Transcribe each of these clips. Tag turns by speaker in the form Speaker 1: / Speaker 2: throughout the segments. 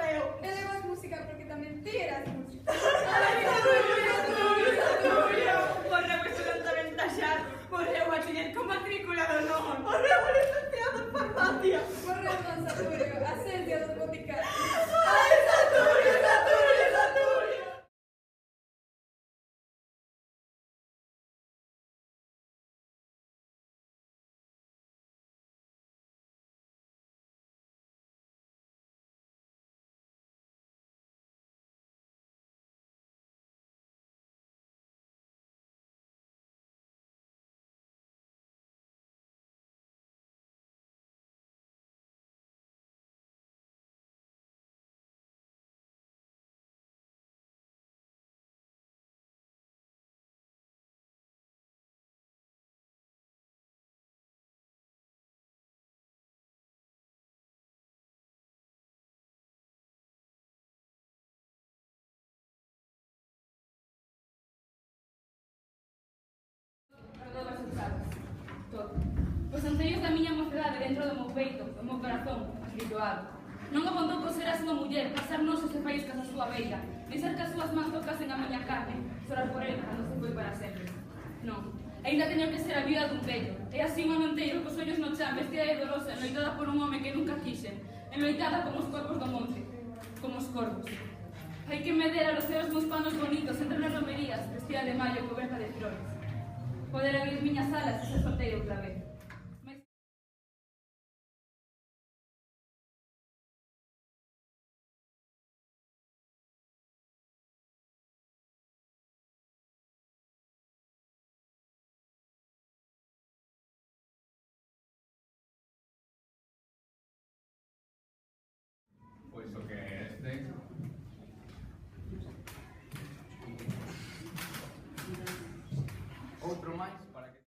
Speaker 1: Mateo.
Speaker 2: Ele é música porque tamén ti eras música.
Speaker 1: Morreu estudante aventaxado. Morreu bachiller con matrícula de honor. Morreu licenciado en farmacia.
Speaker 2: Morreu Don Saturio, a ciencia dos boticarios.
Speaker 1: Ai, Saturio, Saturio, Saturio.
Speaker 3: Os ancellos da miña mocedade dentro do meu peito, do meu corazón, acritoado. Non apontou por ser a súa muller, pasar nosos e faíscas a súa beira, nin ser que as súas mans tocasen a miña carne, chorar por ele cando se foi para sempre. Non, ainda teño que ser a viuda dun vello, e así un ano inteiro cos ollos no chan, vestida de dolosa, enloitada por un home que nunca quixen, enloitada como os corpos do monte, como os corvos. Hai que me dera los seus meus panos bonitos entre as romerías, vestida de mallo coberta de flores. Poder abrir miñas alas e ser solteira outra vez.
Speaker 4: Pois o que é este. Outro máis para que...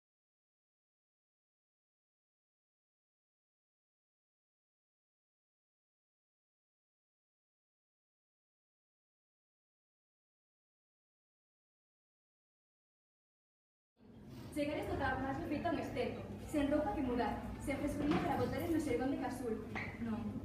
Speaker 5: Chegar esta tarde feita un esteco, sen roupa que mudar, sen frescuría para botar no xergón de casul. Non,